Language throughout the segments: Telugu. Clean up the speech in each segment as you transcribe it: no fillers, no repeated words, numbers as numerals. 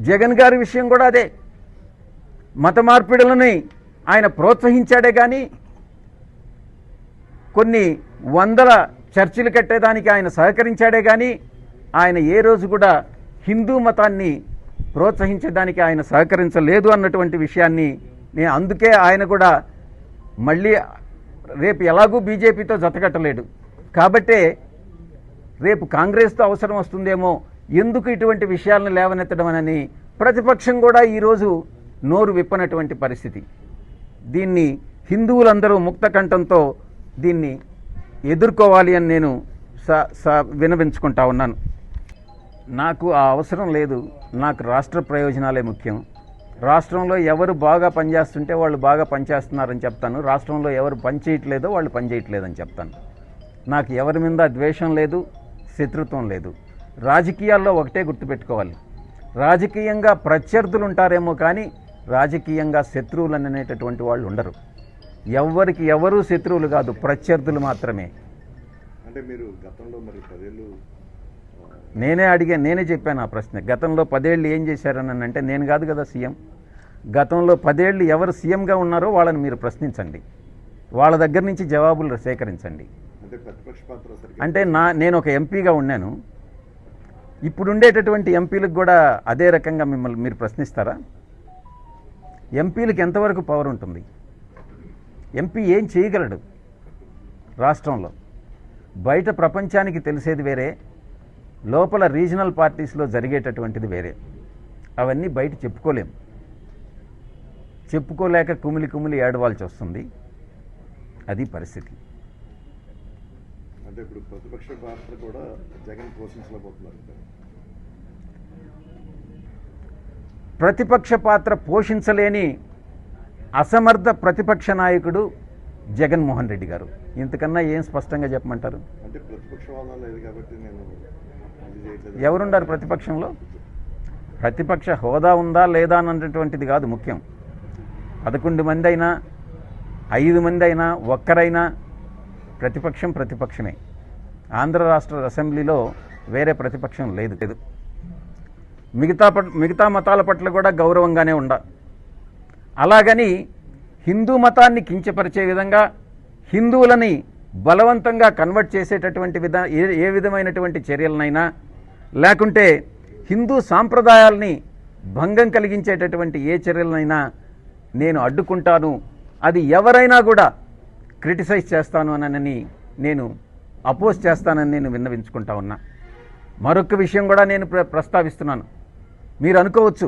జగన్ గారి విషయం కూడా అదే. మత మార్పిడులని ఆయన ప్రోత్సహించాడే కానీ కొన్ని వందల చర్చిలు కట్టేదానికి ఆయన సహకరించాడే కానీ ఆయన ఏ రోజు కూడా హిందూ మతాన్ని ప్రోత్సహించడానికి ఆయన సహకరించలేదు అన్నటువంటి విషయాన్ని నేను అందుకే ఆయన కూడా మళ్ళీ రేపు ఎలాగూ బీజేపీతో జతకట్టలేడు కాబట్టే రేపు కాంగ్రెస్తో అవసరం వస్తుందేమో ఎందుకు ఇటువంటి విషయాలను లేవనెత్తడం అని ప్రతిపక్షం కూడా ఈరోజు నోరు విప్పనటువంటి పరిస్థితి. దీన్ని హిందువులందరూ ముక్త కంఠంతో దీన్ని ఎదుర్కోవాలి అని నేను వినవించుకుంటా ఉన్నాను. నాకు ఆ అవసరం లేదు. నాకు రాష్ట్ర ప్రయోజనాలే ముఖ్యం. రాష్ట్రంలో ఎవరు బాగా పనిచేస్తుంటే వాళ్ళు బాగా పనిచేస్తున్నారని చెప్తాను. రాష్ట్రంలో ఎవరు పనిచేయట్లేదో వాళ్ళు పనిచేయట్లేదని చెప్తాను. నాకు ఎవరి మీద ద్వేషం లేదు, శత్రుత్వం లేదు. రాజకీయాల్లో ఒకటే గుర్తుపెట్టుకోవాలి, రాజకీయంగా ప్రత్యర్థులు ఉంటారేమో కానీ రాజకీయంగా శత్రువులు అనేటటువంటి వాళ్ళు ఉండరు. ఎవరికి ఎవరు శత్రువులు కాదు, ప్రత్యర్థులు మాత్రమే. అంటే మీరు గతంలో మరి 10 ఏళ్ళు నేనే చెప్పాను ఆ ప్రశ్న. గతంలో 10 ఏళ్ళు ఏం చేశారని అంటే నేను కాదు కదా సీఎం. గతంలో 10 ఏళ్ళు ఎవరు సీఎంగా ఉన్నారో వాళ్ళని మీరు ప్రశ్నించండి, వాళ్ళ దగ్గర నుంచి జవాబులు సేకరించండి. అంటే నేను ఒక ఎంపీగా ఉన్నాను, ఇప్పుడుండేటటువంటి ఎంపీలకు కూడా అదే రకంగా మిమ్మల్ని మీరు ప్రశ్నిస్తారా? ఎంపీలకు ఎంతవరకు పవర్ ఉంటుంది? ఎంపీ ఏం చేయగలడు రాష్ట్రంలో? బయట ప్రపంచానికి తెలిసేది వేరే, లోపల రీజనల్ పార్టీస్లో జరిగేటటువంటిది వేరే. అవన్నీ బయట చెప్పుకోలేం. చెప్పుకోలేక కుమిలి కుమిలి ఏడవాల్సి వస్తుంది. అది పరిస్థితి. అంటే ఇప్పుడు ప్రతిపక్ష పాత్ర కూడా జగన్ పోషించలేకపోతున్నారు. ప్రతిపక్ష పాత్ర పోషించలేని అసమర్థ ప్రతిపక్ష నాయకుడు జగన్మోహన్ రెడ్డి గారు. ఇంతకన్నా ఏం స్పష్టంగా చెప్పమంటారు? అంటే ప్రతిపక్ష హోదా లేదు కాబట్టి నేను ఎవరుండారు ప్రతిపక్షంలో? ప్రతిపక్ష హోదా ఉందా లేదా అన్నటువంటిది కాదు ముఖ్యం. 11 మంది అయినా 5 మంది అయినా ఒక్కరైనా ప్రతిపక్షమే. ఆంధ్ర రాష్ట్ర అసెంబ్లీలో వేరే ప్రతిపక్షం లేదు. మిగతా మతాల పట్ల కూడా గౌరవంగానే అలాగని హిందూ మతాన్ని కించపరిచే విధంగా హిందువులని బలవంతంగా కన్వర్ట్ చేసేటటువంటి ఏ విధమైనటువంటి చర్యలనైనా లేకుంటే హిందూ సాంప్రదాయాల్ని భంగం కలిగించేటటువంటి ఏ చర్యలనైనా నేను అడ్డుకుంటాను. అది ఎవరైనా కూడా క్రిటిసైజ్ చేస్తాను అని నేను అపోజ్ చేస్తానని నేను విన్నవించుకుంటా ఉన్నా. మరొక విషయం కూడా నేను ప్రస్తావిస్తున్నాను. మీరు అనుకోవచ్చు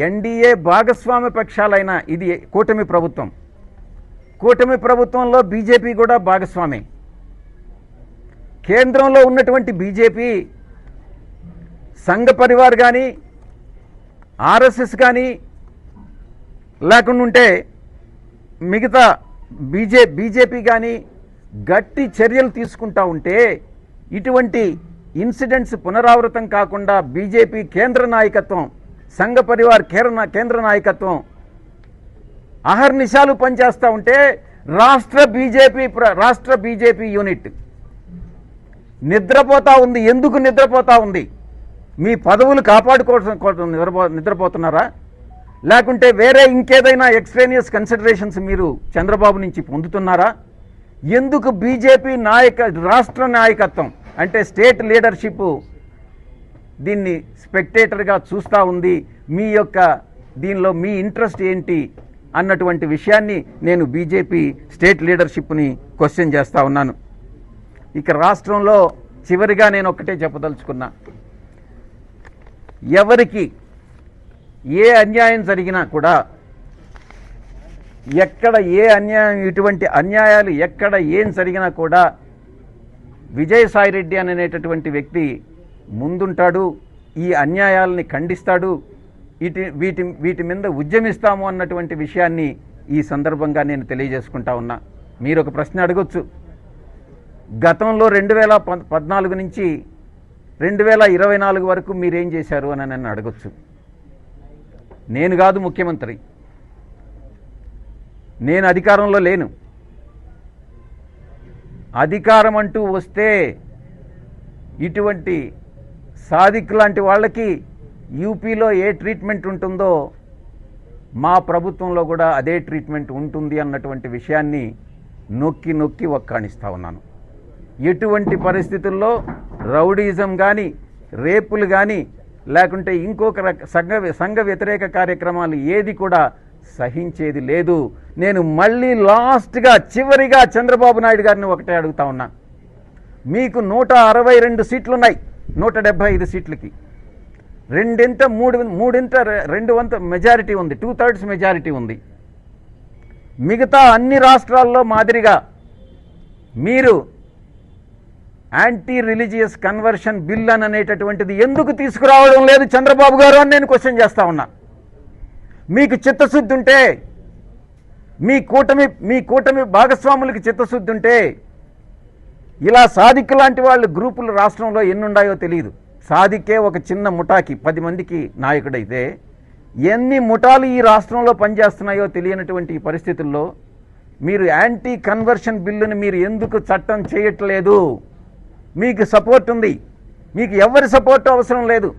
ఎన్డీఏ భాగస్వామ్య పక్షాలైన ఇది కూటమి ప్రభుత్వంలో బీజేపీ కూడా భాగస్వామే. కేంద్రంలో ఉన్నటువంటి బీజేపీ సంఘ పరివార్ కానీ ఆర్ఎస్ఎస్ కానీ లేకుండా ఉంటే మిగతా బీజేపీ కానీ గట్టి చర్యలు తీసుకుంటా ఉంటే ఇటువంటి ఇన్సిడెంట్స్ పునరావృతం కాకుండా బీజేపీ కేంద్ర నాయకత్వం, సంఘ పరివార్ కేంద్ర నాయకత్వం అహర్నిశాలు పనిచేస్తూ ఉంటే రాష్ట్ర బీజేపీ యూనిట్ నిద్రపోతా ఉంది. ఎందుకు నిద్రపోతా ఉంది? మీ పదవులు కాపాడుకోవడం నిద్రపోతున్నారా? లేకుంటే వేరే ఇంకేదైనా ఎక్స్ట్రేనియస్ కన్సిడరేషన్స్ మీరు చంద్రబాబు నుంచి పొందుతున్నారా? ఎందుకు బీజేపీ రాష్ట్ర నాయకత్వం అంటే స్టేట్ లీడర్షిప్ దీన్ని స్పెక్టేటర్గా చూస్తూ ఉంది? దీనిలో మీ ఇంట్రెస్ట్ ఏంటి అన్నటువంటి విషయాన్ని నేను బీజేపీ స్టేట్ లీడర్షిప్ని క్వశ్చన్ చేస్తూ ఉన్నాను. ఇక రాష్ట్రంలో చివరిగా నేను ఒక్కటే చెప్పదలుచుకున్నా, ఎవరికి ఏ అన్యాయం జరిగినా కూడా ఎక్కడ ఏ అన్యాయం ఇటువంటి అన్యాయాలు ఎక్కడ ఏం జరిగినా కూడా విజయసాయిరెడ్డి అనేటటువంటి వ్యక్తి ముందుంటాడు, ఈ అన్యాయాలని ఖండిస్తాడు, వీటి మీద ఉద్యమిస్తాము అన్నటువంటి విషయాన్ని ఈ సందర్భంగా నేను తెలియజేసుకుంటా ఉన్నా. మీరు ఒక ప్రశ్న అడగొచ్చు, గతంలో 2014 నుంచి 2024 వరకు మీరేం చేశారు అని నన్ను అడగొచ్చు. నేను కాదు ముఖ్యమంత్రి, నేను అధికారంలో లేను. అధికారం అంటూ వస్తే ఇటువంటి సాదిక్ లాంటి వాళ్ళకి యూపీలో ఏ ట్రీట్మెంట్ ఉంటుందో మా ప్రభుత్వంలో కూడా అదే ట్రీట్మెంట్ ఉంటుంది అన్నటువంటి విషయాన్ని నొక్కి నొక్కి ఒక్కాణిస్తూ ఉన్నాను. ఎటువంటి పరిస్థితుల్లో రౌడీజం కానీ, రేపులు కానీ, లేకుంటే ఇంకొక సంఘ వ్యతిరేక కార్యక్రమాలు ఏది కూడా సహించేది లేదు. నేను మళ్ళీ లాస్ట్గా చివరిగా చంద్రబాబు నాయుడు గారిని ఒకటే అడుగుతా ఉన్నా. మీకు 162 సీట్లున్నాయి 175 సీట్లకి. రెండు వంతు మెజారిటీ ఉంది, 2/3 మెజారిటీ ఉంది. మిగతా అన్ని రాష్ట్రాల్లో మాదిరిగా మీరు యాంటీ రిలీజియస్ కన్వర్షన్ బిల్ అని అనేటటువంటిది ఎందుకు తీసుకురావడం లేదు చంద్రబాబు గారు అని నేను క్వశ్చన్ చేస్తా ఉన్నా. మీకు చిత్తశుద్ధి ఉంటే, మీ కూటమి భాగస్వాములకి చిత్తశుద్ధి ఉంటే, ఇలా సాదిక్ లాంటి వాళ్ళు గ్రూపులు రాష్ట్రంలో ఎన్నున్నాయో తెలియదు. సాదికే ఒక చిన్న ముఠాకి 10 మందికి నాయకుడైతే ఎన్ని ముఠాలు ఈ రాష్ట్రంలో పనిచేస్తున్నాయో తెలియనటువంటి ఈ పరిస్థితుల్లో మీరు యాంటీ కన్వర్షన్ బిల్లుని మీరు ఎందుకు చట్టం చేయట్లేదు? మీకు సపోర్ట్ ఉంది, మీకు ఎవరి సపోర్ట్ అవసరం లేదు.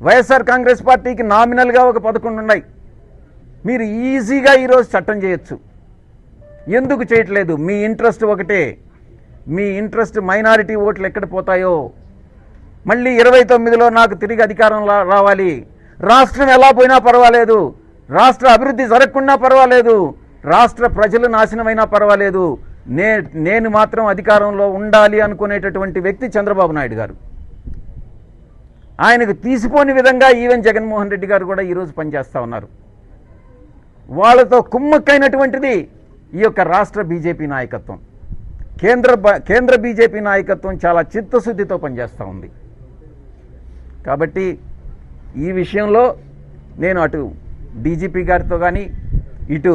వైఎస్ఆర్ కాంగ్రెస్ పార్టీకి నామినల్గా ఒక 11 ఉన్నాయి. మీరు ఈజీగా ఈరోజు చట్టం చేయొచ్చు. ఎందుకు చేయట్లేదు? మీ ఇంట్రెస్ట్ ఒకటే. మీ ఇంట్రెస్ట్ మైనారిటీ ఓట్లు ఎక్కడ పోతాయో, మళ్ళీ 29లో నాకు తిరిగి అధికారం రావాలి, రాష్ట్రం ఎలా పోయినా పర్వాలేదు, రాష్ట్ర అభివృద్ధి జరగకుండా పర్వాలేదు, రాష్ట్ర ప్రజలు నాశనమైనా పర్వాలేదు, నేను మాత్రం అధికారంలో ఉండాలి అనుకునేటటువంటి వ్యక్తి చంద్రబాబు నాయుడు గారు. ఆయనకు తీసిపోని విధంగా ఈవెన్ జగన్మోహన్ రెడ్డి గారు కూడా ఈరోజు పనిచేస్తూ ఉన్నారు. వాళ్ళతో కుమ్మక్కైనటువంటిది ఈ యొక్క రాష్ట్ర బీజేపీ నాయకత్వం. కేంద్ర బీజేపీ నాయకత్వం చాలా చిత్తశుద్ధితో పనిచేస్తూ ఉంది. కాబట్టి ఈ విషయంలో నేను అటు డీజీపీ గారితో కానీ, ఇటు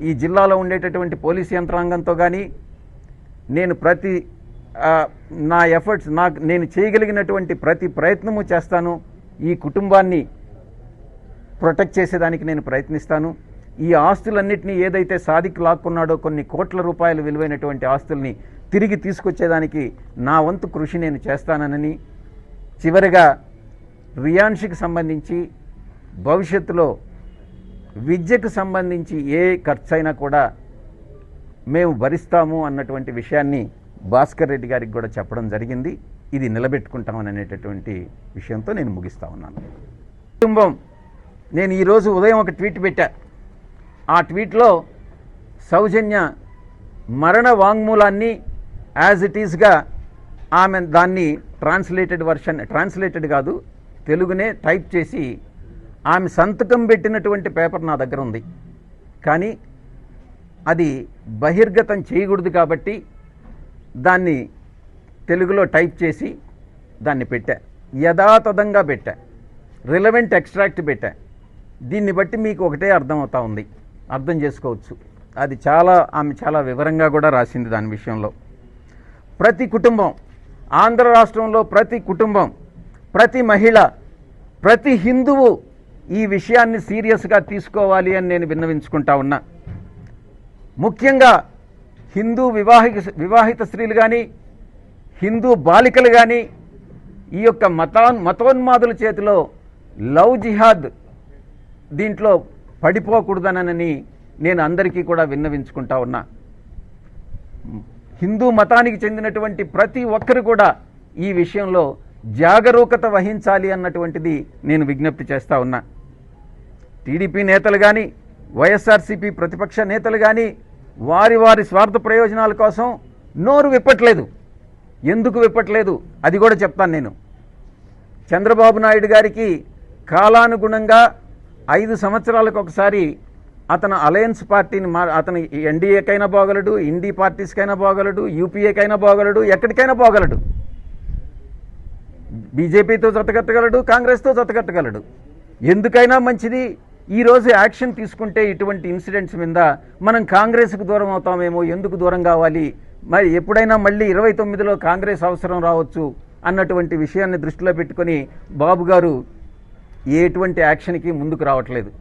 ఈ జిల్లాలో ఉండేటటువంటి పోలీసు యంత్రాంగంతో కానీ నేను నా ఎఫర్ట్స్, నేను చేయగలిగినటువంటి ప్రతి ప్రయత్నము చేస్తాను. ఈ కుటుంబాన్ని ప్రొటెక్ట్ చేసేదానికి నేను ప్రయత్నిస్తాను. ఈ ఆస్తులన్నింటినీ ఏదైతే సాదిక్ లాక్కున్నాడో కొన్ని కోట్ల రూపాయలు విలువైనటువంటి ఆస్తుల్ని తిరిగి తీసుకొచ్చేదానికి నా వంతు కృషి నేను చేస్తానని, చివరిగా రియాన్షికి సంబంధించి భవిష్యత్తులో విద్యకు సంబంధించి ఏ ఖర్చైనా కూడా మేము భరిస్తాము అన్నటువంటి విషయాన్ని భాస్కర్ రెడ్డి గారికి కూడా చెప్పడం జరిగింది. ఇది నిలబెట్టుకుంటామని అనేటటువంటి విషయంతో నేను ముగిస్తా ఉన్నాను. కుటుంబం, నేను ఈరోజు ఉదయం ఒక ట్వీట్ పెట్టా. ఆ ట్వీట్లో సౌజన్య మరణ వాంగ్మూలాన్ని యాజ్ ఇట్ ఈస్గా ఆమె దాన్ని ట్రాన్స్లేటెడ్ కాదు, తెలుగునే టైప్ చేసి ఆమె సంతకం పెట్టినటువంటి పేపర్ నా దగ్గర ఉంది. కానీ అది బహిర్గతం చేయకూడదు కాబట్టి దాన్ని తెలుగులో టైప్ చేసి దాన్ని పెట్టా, యథాతథంగా పెట్టా, రిలవెంట్ ఎక్స్ట్రాక్ట్ పెట్టా. దీన్ని బట్టి మీకు ఒకటే అర్థమవుతా ఉంది, అర్థం చేసుకోవచ్చు. అది ఆమె చాలా వివరంగా కూడా రాసింది దాని విషయంలో. ప్రతి కుటుంబం, ఆంధ్ర రాష్ట్రంలో ప్రతి కుటుంబం, ప్రతి మహిళ, ప్రతి హిందువు ఈ విషయాన్ని సీరియస్గా తీసుకోవాలి అని నేను విన్నవించుకుంటా ఉన్నా. ముఖ్యంగా హిందూ వివాహిత స్త్రీలు కానీ, హిందూ బాలికలు కానీ ఈ యొక్క మతోన్మాదుల చేతిలో లవ్ జిహాద్ దీంట్లో పడిపోకూడదనని నేను అందరికీ కూడా విన్నవించుకుంటా ఉన్నా. హిందూ మతానికి చెందినటువంటి ప్రతి ఒక్కరు కూడా ఈ విషయంలో జాగరూకత వహించాలి అన్నటువంటిది నేను విజ్ఞప్తి చేస్తా ఉన్నా. టీడీపీ నేతలు కానీ, వైఎస్ఆర్సీపీ ప్రతిపక్ష నేతలు కానీ వారి స్వార్థ ప్రయోజనాల కోసం నోరు విప్పట్లేదు. ఎందుకు విప్పట్లేదు అది కూడా చెప్తాను నేను. చంద్రబాబు నాయుడు గారికి కాలానుగుణంగా 5 సంవత్సరాలకు ఒకసారి అతను అలయన్స్ పార్టీని అతను ఎన్డీఏకైనా పోగలడు, ఇండీ పార్టీస్కైనా పోగలడు, యూపీఏకైనా పోగలడు, ఎక్కడికైనా పోగలడు. బీజేపీతో జతకట్టగలడు, కాంగ్రెస్తో జతకట్టగలడు. ఎందుకైనా మంచిది ఈరోజు యాక్షన్ తీసుకుంటే ఇటువంటి ఇన్సిడెంట్స్ మీద మనం కాంగ్రెస్కు దూరం అవుతామేమో, ఎందుకు దూరం కావాలి, మరి ఎప్పుడైనా మళ్ళీ 29లో కాంగ్రెస్ అవసరం రావచ్చు అన్నటువంటి విషయాన్ని దృష్టిలో పెట్టుకొని బాబు గారు ఎటువంటి యాక్షన్కి ముందుకు రావట్లేదు.